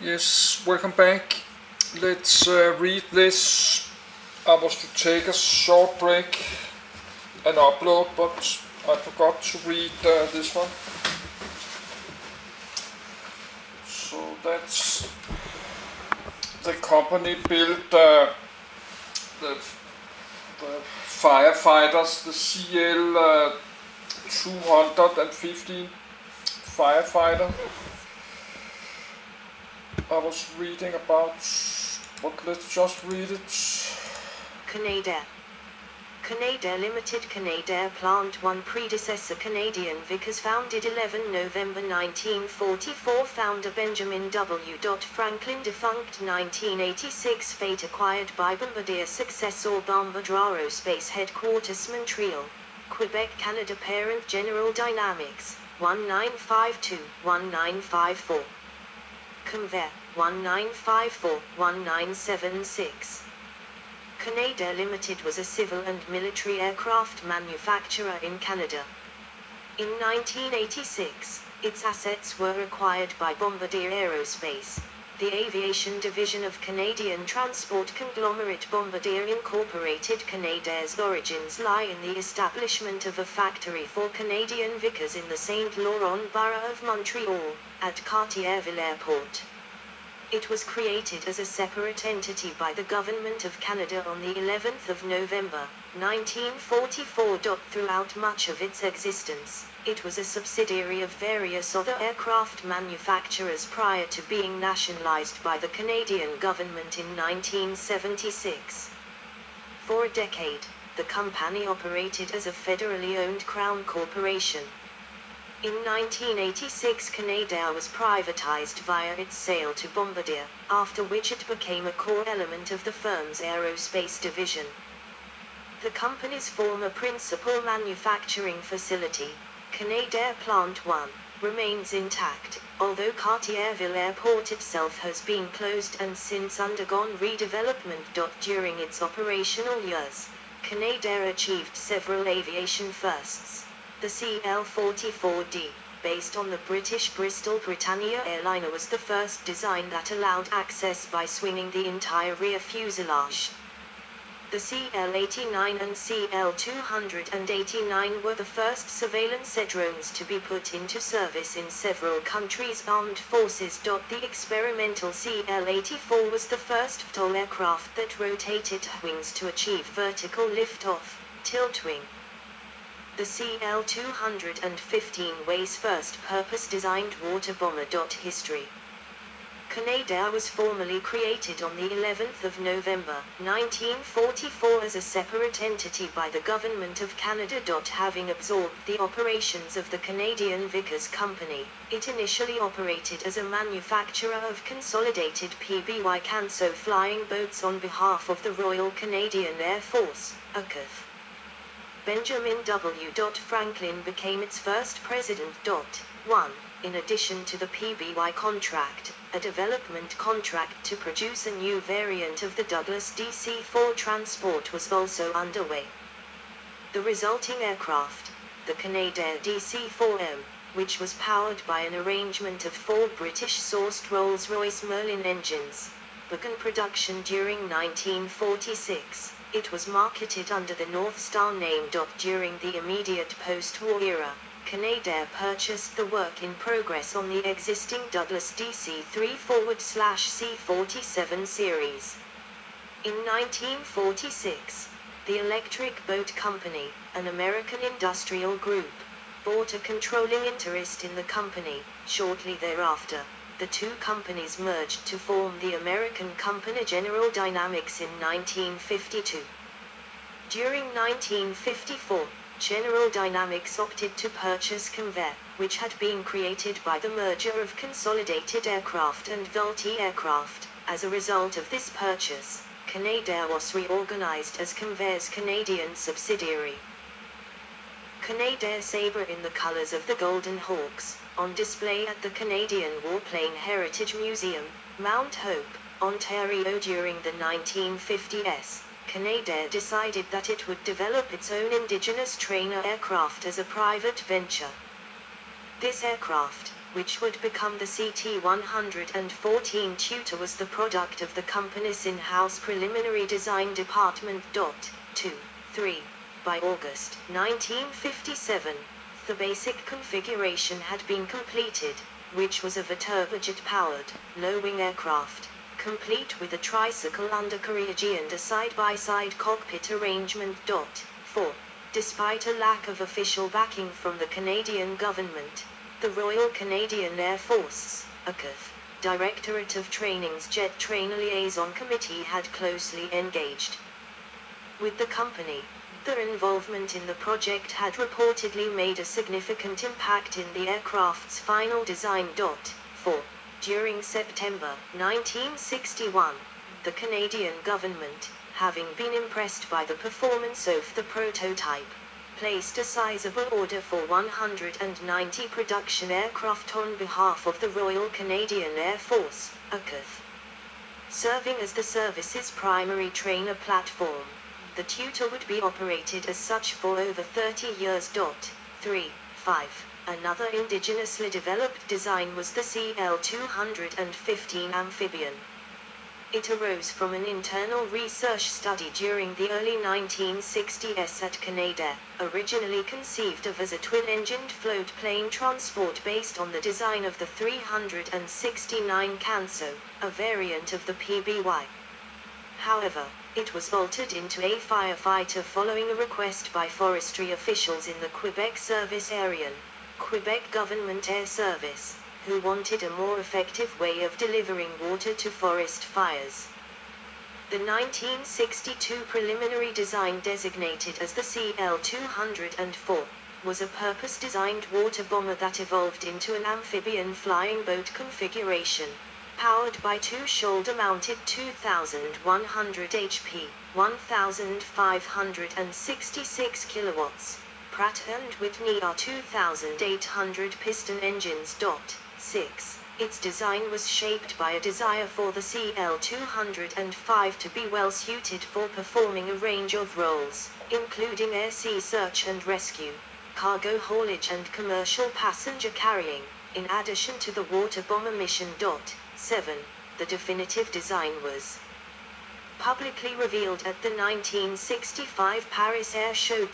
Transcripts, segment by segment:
Yes, welcome back. Let's read this. I was to take a short break and upload, but I forgot to read this one. So that's the company built the firefighters, the CL 250 firefighter. I was reading about, but let's just read it. Canadair. Canadair Limited. Canadair Plant 1 predecessor Canadian Vickers founded 11 November 1944. Founder Benjamin W. Franklin defunct 1986. Fate acquired by Bombardier. Successor Bombardier Aerospace Headquarters Montreal, Quebec, Canada. Parent General Dynamics 1952-1954. Convair 1954-1976. Canadair Limited was a civil and military aircraft manufacturer in Canada. In 1986, its assets were acquired by Bombardier Aerospace, the aviation division of Canadian transport conglomerate Bombardier Incorporated. Canadair's origins lie in the establishment of a factory for Canadian Vickers in the Saint Laurent borough of Montreal, at Cartierville Airport. It was created as a separate entity by the Government of Canada on the 11th of November, 1944. Throughout much of its existence, it was a subsidiary of various other aircraft manufacturers prior to being nationalized by the Canadian government in 1976. For a decade, the company operated as a federally owned Crown corporation. In 1986, Canadair was privatized via its sale to Bombardier, after which it became a core element of the firm's aerospace division. The company's former principal manufacturing facility, Canadair Plant 1, remains intact, although Cartierville Airport itself has been closed and since undergone redevelopment. During its operational years, Canadair achieved several aviation firsts. The CL-44D, based on the British Bristol Britannia airliner, was the first design that allowed access by swinging the entire rear fuselage. The CL-89 and CL-289 were the first surveillance drones to be put into service in several countries' armed forces. The experimental CL-84 was the first VTOL aircraft that rotated wings to achieve vertical liftoff, tilt-wing. The CL-215 Way's first purpose-designed water bomber. History. Canadair was formally created on the 11th of November, 1944 as a separate entity by the Government of Canada. Having absorbed the operations of the Canadian Vickers Company, it initially operated as a manufacturer of consolidated PBY Canso flying boats on behalf of the Royal Canadian Air Force, UCAF. Benjamin W. Franklin became its first president. 1. In addition to the PBY contract, a development contract to produce a new variant of the Douglas DC-4 transport was also underway. The resulting aircraft, the Canadair DC-4M, which was powered by an arrangement of 4 British-sourced Rolls-Royce Merlin engines, began production during 1946. It was marketed under the North Star name. During the immediate post-war era, Canadair purchased the work in progress on the existing Douglas DC-3/C-47 series. In 1946, the Electric Boat Company, an American industrial group, bought a controlling interest in the company. Shortly thereafter, the two companies merged to form the American company General Dynamics in 1952. During 1954, General Dynamics opted to purchase Convair, which had been created by the merger of Consolidated Aircraft and Vultee Aircraft. As a result of this purchase, Canadair was reorganized as Convair's Canadian subsidiary. Canadair Sabre in the colors of the Golden Hawks, on display at the Canadian Warplane Heritage Museum, Mount Hope, Ontario. During the 1950s, Canadair decided that it would develop its own indigenous trainer aircraft as a private venture. This aircraft, which would become the CT-114 tutor, was the product of the company's in-house preliminary design department. 3. By August 1957, the basic configuration had been completed, which was of a turbojet-powered, low-wing aircraft, complete with a tricycle undercarriage and a side-by-side cockpit arrangement. 4. Despite a lack of official backing from the Canadian government, the Royal Canadian Air Force, ACAF, Directorate of Training's Jet Trainer Liaison Committee had closely engaged with the company. Their involvement in the project had reportedly made a significant impact in the aircraft's final design. 4. During September 1961, the Canadian government, having been impressed by the performance of the prototype, placed a sizable order for 190 production aircraft on behalf of the Royal Canadian Air Force, ACAF. Serving as the service's primary trainer platform, the tutor would be operated as such for over 30 years. 3. 5. Another indigenously developed design was the CL-215 amphibian. It arose from an internal research study during the early 1960s at Canadair, originally conceived of as a twin-engined floatplane transport based on the design of the 369 Canso, a variant of the PBY. However, it was altered into a firefighter following a request by forestry officials in the Quebec service area, Quebec Government Air Service, who wanted a more effective way of delivering water to forest fires. The 1962 preliminary design, designated as the CL-204, was a purpose-designed water bomber that evolved into an amphibian flying boat configuration, powered by two shoulder-mounted 2,100 HP, 1,566 kilowatts, Pratt & Whitney R2800 piston engines. 6. Its design was shaped by a desire for the CL-205 to be well suited for performing a range of roles, including air-sea search and rescue, cargo haulage and commercial passenger carrying, in addition to the water bomber mission. 7. The definitive design was publicly revealed at the 1965 Paris Air Show.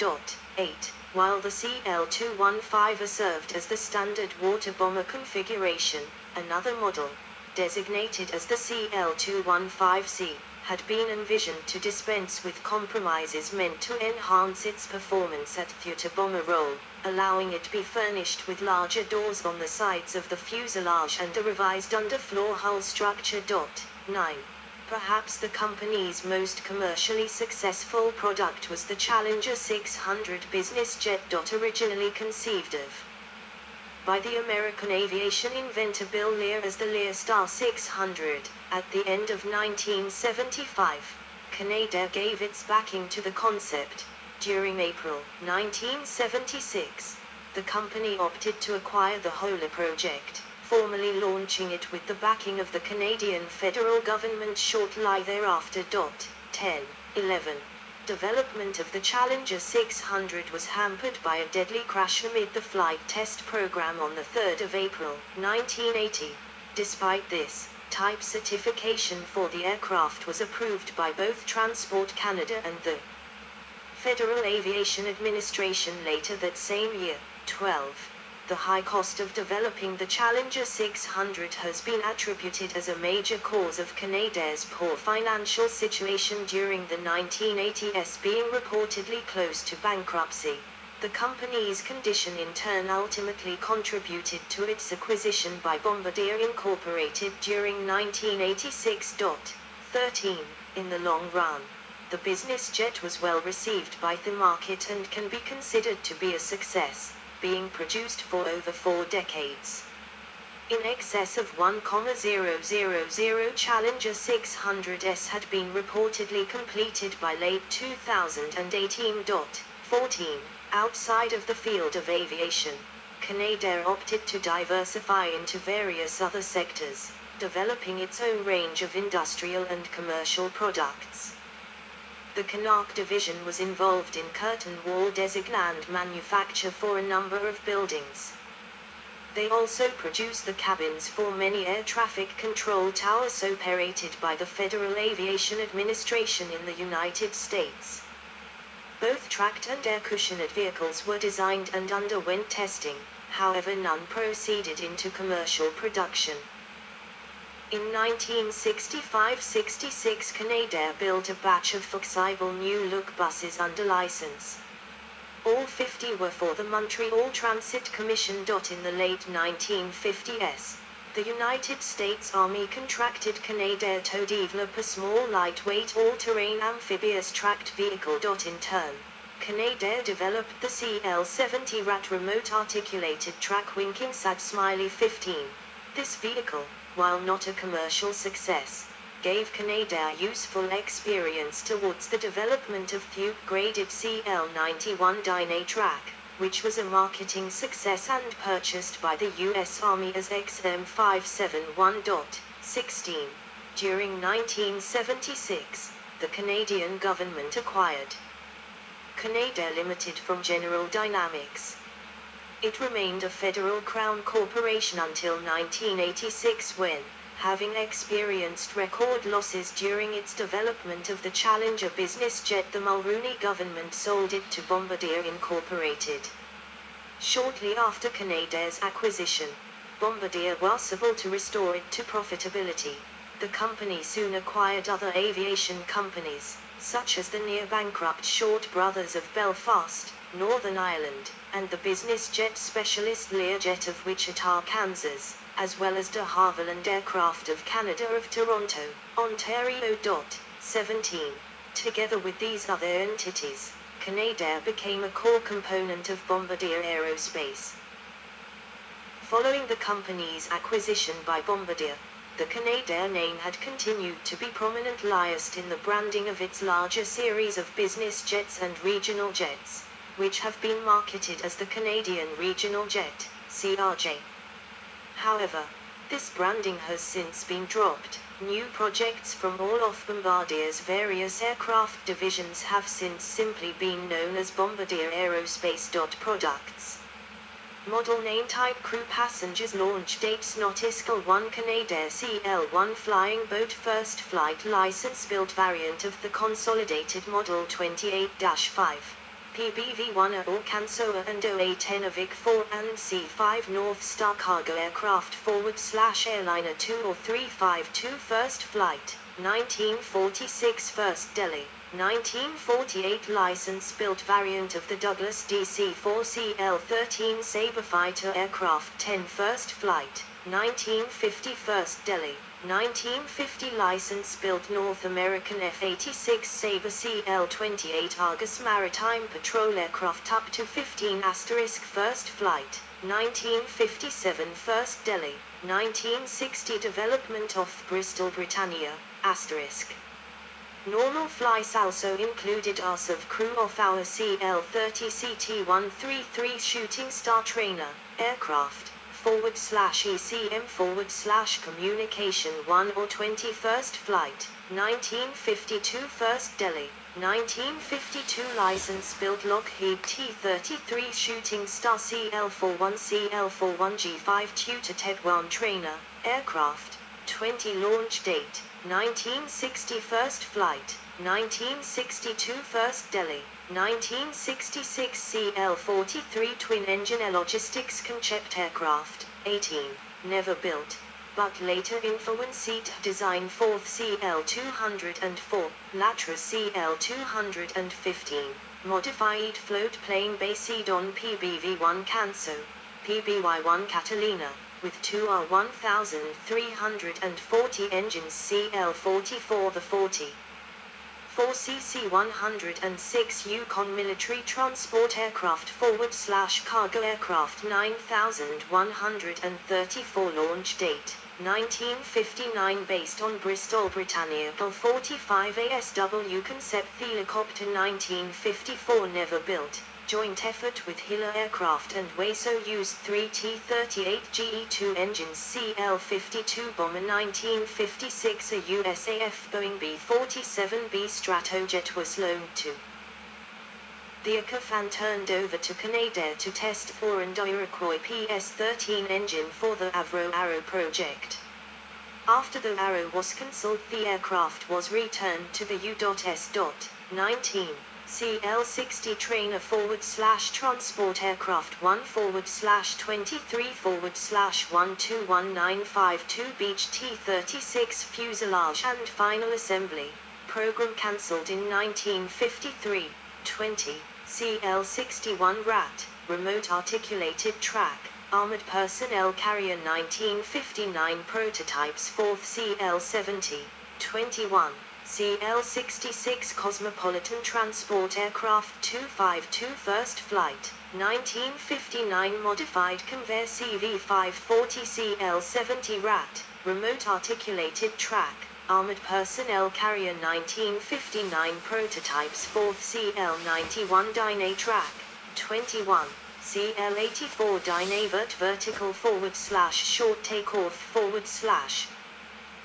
8. While the CL-215 served as the standard water bomber configuration, another model, designated as the CL-215C, had been envisioned to dispense with compromises meant to enhance its performance at theater bomber role, allowing it to be furnished with larger doors on the sides of the fuselage and a revised underfloor hull structure. 9. Perhaps the company's most commercially successful product was the Challenger 600 business jet. Originally conceived of by the American aviation inventor Bill Lear as the Lear Star 600, at the end of 1975, Canadair gave its backing to the concept. During April 1976, the company opted to acquire the whole project, formally launching it with the backing of the Canadian federal government shortly thereafter. 10. 11. Development of the Challenger 600 was hampered by a deadly crash amid the flight test program on the 3rd of April, 1980. Despite this, type certification for the aircraft was approved by both Transport Canada and the Federal Aviation Administration later that same year. 12. The high cost of developing the Challenger 600 has been attributed as a major cause of Canadair's poor financial situation during the 1980s, being reportedly close to bankruptcy. The company's condition in turn ultimately contributed to its acquisition by Bombardier Incorporated during 1986. 13. In the long run, the business jet was well received by the market and can be considered to be a success, being produced for over 4 decades. In excess of 1,000 Challenger 600s had been reportedly completed by late 2018. 14. Outside of the field of aviation, Canadair opted to diversify into various other sectors, developing its own range of industrial and commercial products. The Canuck division was involved in curtain wall design and manufacture for a number of buildings. They also produce the cabins for many air traffic control towers operated by the Federal Aviation Administration in the United States. Both tracked and air-cushioned vehicles were designed and underwent testing, however none proceeded into commercial production. In 1965-66 Canadair built a batch of flexible new-look buses under license. All 50 were for the Montreal Transit Commission. In the late 1950s, the United States Army contracted Canadair to develop a small lightweight all-terrain amphibious tracked vehicle. In turn, Canadair developed the CL-70 RAT remote articulated track winking SAD Smiley 15. This vehicle, while not a commercial success, gave Canadair useful experience towards the development of Fugue-graded CL-91 Dyna track, which was a marketing success and purchased by the U.S. Army as XM571.16. During 1976, the Canadian government acquired Canadair Limited from General Dynamics. It remained a federal crown corporation until 1986 when, having experienced record losses during its development of the Challenger business jet, the Mulroney government sold it to Bombardier Incorporated. Shortly after Canadair's acquisition, Bombardier was able to restore it to profitability. The company soon acquired other aviation companies, such as the near-bankrupt Short Brothers of Belfast, Northern Ireland, and the business jet specialist Learjet of Wichita, Kansas, as well as de Havilland Aircraft of Canada of Toronto, Ontario. 17. Together with these other entities, Canadair became a core component of Bombardier Aerospace. Following the company's acquisition by Bombardier, the Canadair name had continued to be prominently used in the branding of its larger series of business jets and regional jets, which have been marketed as the Canadian Regional Jet, CRJ. However, this branding has since been dropped. New projects from all of Bombardier's various aircraft divisions have since simply been known as Bombardier Aerospace. Products. Model name type crew passengers launch dates Nautiscal 1 Canadair CL-1 flying boat first flight license built variant of the consolidated model 28-5. PBV-1 or Cansoa and OA-10 a VIC-4 and C-5 North Star cargo aircraft /airliner 2 or 352 first flight, 1946 first Delhi, 1948 license-built variant of the Douglas DC-4 CL-13 Sabre fighter aircraft 10 first flight, 1950 first Delhi, 1950 license-built North American F-86 Sabre CL-28 Argus Maritime Patrol aircraft up to 15 first flight, 1957 first Delhi, 1960 development off Bristol, Britannia, *. Normal flights also included us of crew of our CL-30 CT-133 Shooting Star trainer aircraft. /ECM /communication 1 or 21st flight, 1952 first Delhi, 1952 license-built Lockheed T-33 Shooting Star CL-41 CL-41G5 Tutor Ted-1 trainer, aircraft, 20 launch date, 1960 first flight, 1962 first Delhi, 1966 CL-43 twin-engine logistics concept aircraft, 18, never built, but later influence seat design 4th CL-204, Latras CL-215, modified float plane based on PBV-1 Canso, PBY-1 Catalina, with 2 R1340 engines CL-44 the 40. 4CC-106 Yukon military transport aircraft /cargo aircraft 9134 launch date, 1959 based on Bristol, Britannia Bell-45 ASW concept helicopter 1954 never built, joint effort with Hiller Aircraft and Waso used 3 T-38 GE2 engines CL-52 bomber 1956 a USAF Boeing B-47B Stratojet was loaned to The Aircraft turned over to Canadair to test for an Iroquois PS-13 engine for the Avro Arrow project. After the Arrow was cancelled, the aircraft was returned to the U.S.19 CL-60 trainer /transport aircraft 1/23/121952 Beech T-36 fuselage and final assembly. Program cancelled in 1953. 20. CL-61 RAT, Remote Articulated Track, Armored Personnel Carrier 1959 Prototypes 4th CL-70. 21. CL-66 Cosmopolitan Transport Aircraft 252 First Flight, 1959 Modified Convair CV-540 CL-70 RAT, Remote Articulated Track, Armored Personnel Carrier 1959 Prototypes 4th CL-91 Dyna Track. 21. CL-84 Dynavert Vertical /Short Takeoff /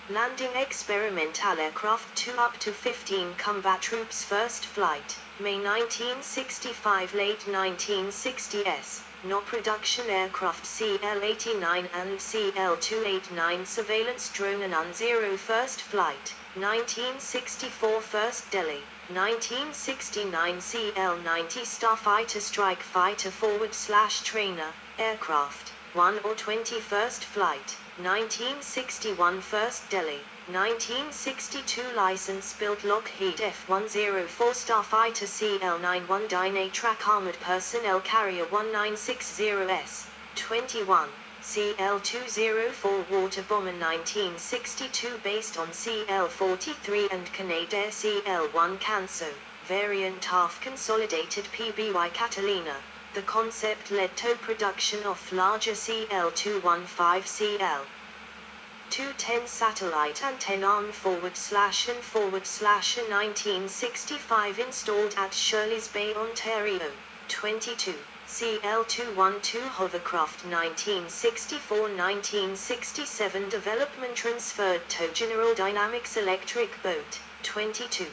Landing Experimental Aircraft 2 up to 15 Combat Troops First Flight, May 1965 Late 1960s. No production aircraft CL-89 and CL-289 Surveillance Drone and Un-0 First Flight, 1964 First Delhi, 1969 CL-90 Starfighter Strike Fighter /Trainer, Aircraft, 1 or 20 First Flight, 1961 First Delhi, 1962 License-built Lockheed F-104 Starfighter CL-91 Dyna Track Armored Personnel Carrier 1960S. 21. CL-204 Water Bomber 1962 based on CL-43 and Canadair CL-1 Canso, variant half consolidated PBY Catalina. The concept led to production of larger CL-215 CL-210 satellite antenna arm /and /1965 installed at Shirley's Bay, Ontario. 22. CL-212 Hovercraft 1964-1967 development transferred to General Dynamics Electric Boat. 22.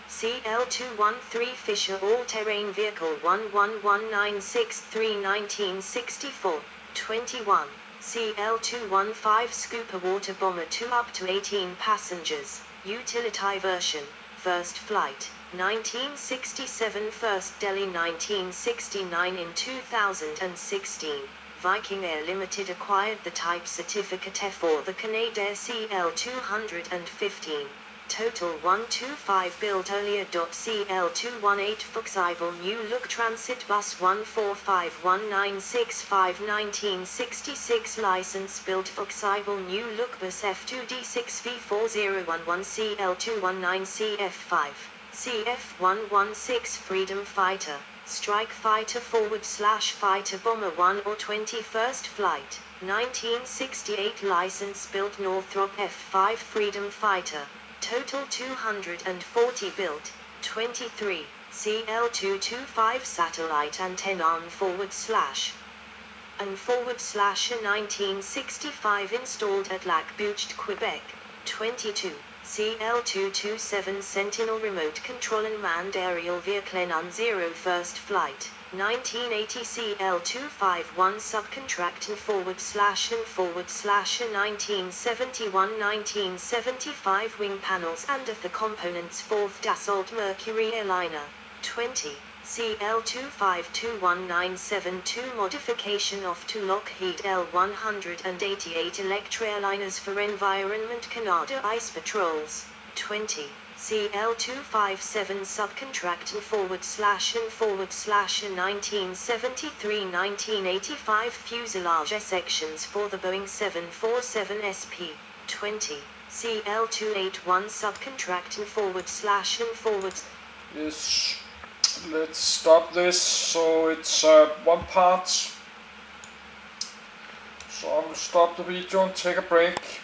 CL-213 Fisher All-Terrain Vehicle 111963 1964. 21. CL-215 Scooper Water Bomber 2 up to 18 passengers, utility version, first flight, 1967 First Delhi 1969 In 2016, Viking Air Limited acquired the type certificate for the Canadair CL-215. Total 125 built earlier. CL-218 Vauxhall New Look Transit Bus 1451965 1966 License built Vauxhall New Look Bus F2D6 V4011 CL-219 CF5 CF-116 Freedom Fighter Strike Fighter /Fighter Bomber 1 or 20 First Flight 1968 License built Northrop F5 Freedom Fighter. Total 240 built. 23. CL-225 Satellite Antenna arm / and /1965 installed at Lac-Boucht, Quebec. 22. CL-227 Sentinel Remote Control and Manned Aerial Vehicle Un-0 First Flight. 1980 CL-251 Subcontracting /1971-1975 Wing Panels and Other Components 4th Dassault Mercury Airliner. 20. CL-2521972 Modification of 2 Lockheed L-188 Electra airliners for Environment Canada Ice Patrols. 20. CL-257 Subcontracting /and /1973-1985 Fuselage sections for the Boeing 747 SP. 20. CL-281 Subcontracting /and Yes, let's stop this. So it's one part. So I'm going to stop the video and take a break.